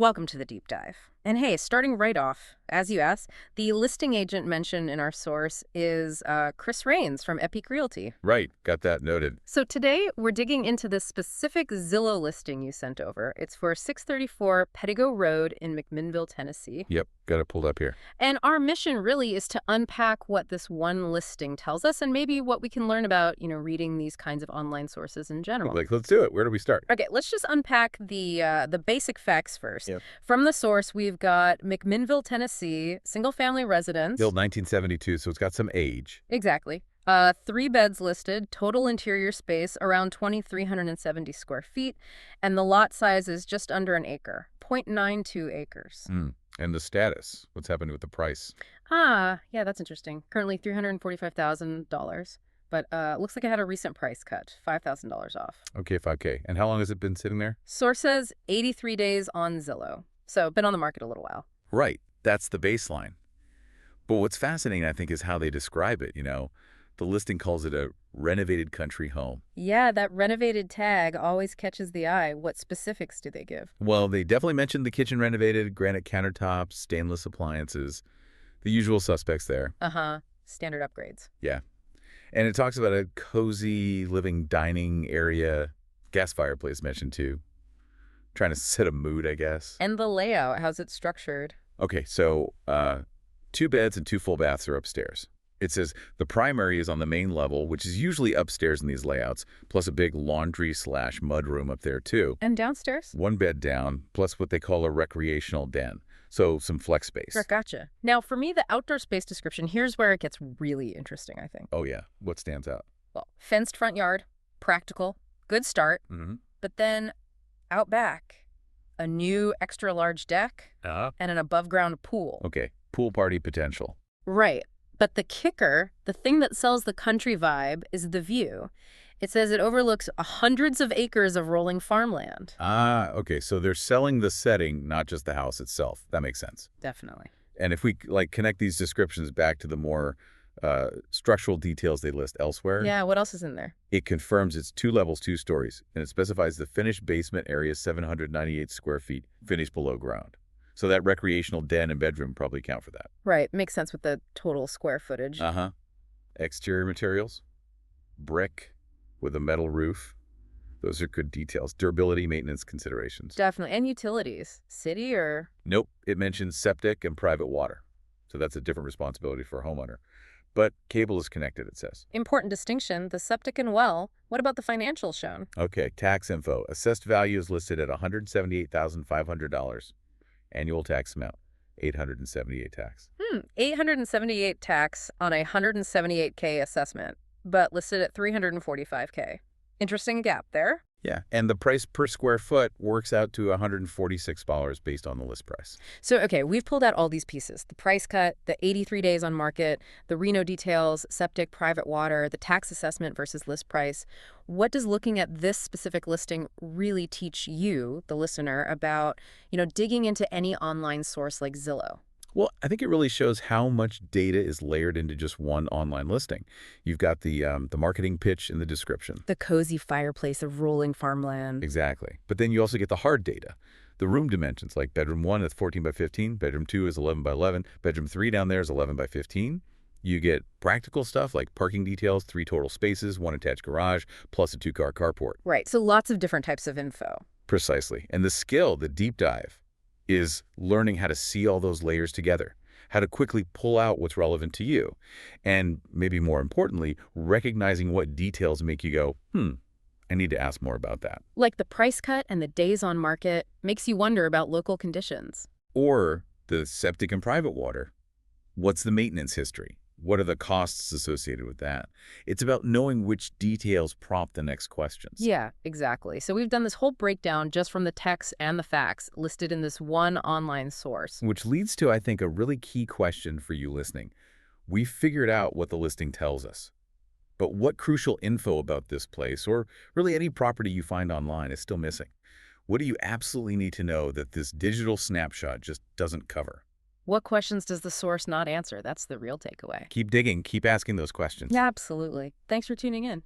Welcome to the deep dive. And hey, starting right off, as you asked, the listing agent mentioned in our source is Chris Rains from Epique Realty. Right, got that noted. So today we're digging into this specific Zillow listing you sent over. It's for 634 Pedigo Road in Mcminnville, Tennessee. Yep, got it pulled up here. And our mission really is to unpack what this one listing tells us and maybe what we can learn about, reading these kinds of online sources in general. Let's do it. Where do we start? Okay, let's just unpack the basic facts first. Yep. From the source, we've got Mcminnville, Tennessee, single-family residence. Built 1972, so it's got some age. Exactly. 3 beds listed, total interior space around 2,370 square feet, and the lot size is just under an acre, 0.92 acres. And the status? What's happening with the price? Yeah, that's interesting. Currently $345,000, but looks like it had a recent price cut, $5,000 off. Okay, 5K. And how long has it been sitting there? Source says 83 days on Zillow, so been on the market a little while. Right, that's the baseline. But what's fascinating, I think, is how they describe it, The listing calls it a renovated country home. Yeah, that renovated tag always catches the eye. What specifics do they give? Well, they definitely mentioned the kitchen renovated, granite countertops, stainless appliances, the usual suspects there. Standard upgrades. Yeah. And it talks about a cozy living dining area, gas fireplace mentioned too. Trying to set a mood, I guess. And the layout, how's it structured? Okay, so 2 beds and 2 full baths are upstairs. It says the primary is on the main level, which is usually upstairs in these layouts, plus a big laundry/mud room up there too. And downstairs? 1 bed down, plus what they call a recreational den. So some flex space. Gotcha. Now, for me, the outdoor space description, here's where it gets really interesting, I think. Oh yeah, what stands out? Well, fenced front yard, practical, good start. But then out back, a new extra large deck and an above-ground pool. Okay, pool party potential. Right. But the kicker, the thing that sells the country vibe, is the view. It says it overlooks hundreds of acres of rolling farmland. Okay, so they're selling the setting, not just the house itself. That makes sense. Definitely. And if we connect these descriptions back to the more structural details they list elsewhere. Yeah, what else is in there? It confirms it's 2 levels, 2 stories, and it specifies the finished basement area is 798 square feet, finished below ground. So that recreational den and bedroom probably count for that. Right, makes sense with the total square footage. Exterior materials, brick with a metal roof. Those are good details. Durability, maintenance considerations. Definitely. And utilities. City or? Nope, it mentions septic and private water. So that's a different responsibility for a homeowner. But cable is connected, it says. Important distinction, the septic and well. What about the financials shown? Okay, tax info. Assessed value is listed at $178,500. Annual tax amount, $878 tax. $878 tax on a $178K assessment, but listed at $345K. Interesting gap there. Yeah, and the price per square foot works out to $146 based on the list price. So, okay, we've pulled out all these pieces. The price cut, the 83 days on market, the reno details, septic, private water, the tax assessment versus list price. What does looking at this specific listing really teach you, the listener, about, digging into any online source like Zillow? Well, I think it really shows how much data is layered into just one online listing. You've got the marketing pitch in the description. The cozy fireplace of rolling farmland. Exactly. But then you also get the hard data. The room dimensions, like bedroom 1 is 14 by 15, bedroom 2 is 11 by 11, bedroom 3 down there is 11 by 15. You get practical stuff like parking details, 3 total spaces, 1 attached garage, plus a 2-car carport. Right, so lots of different types of info. Precisely. And the skill, the deep dive, is learning how to see all those layers together, how to quickly pull out what's relevant to you, and maybe more importantly, recognizing what details make you go, I need to ask more about that. Like the price cut and the days on market makes you wonder about local conditions. Or the septic and private water. What's the maintenance history? What are the costs associated with that? It's about knowing which details prompt the next questions. Yeah, exactly. So we've done this whole breakdown just from the text and the facts listed in this one online source. Which leads to, I think, a really key question for you listening. We figured out what the listing tells us. But what crucial info about this place, or really any property you find online, is still missing? What do you absolutely need to know that this digital snapshot just doesn't cover? What questions does the source not answer? That's the real takeaway. Keep digging. Keep asking those questions. Yeah, absolutely. Thanks for tuning in.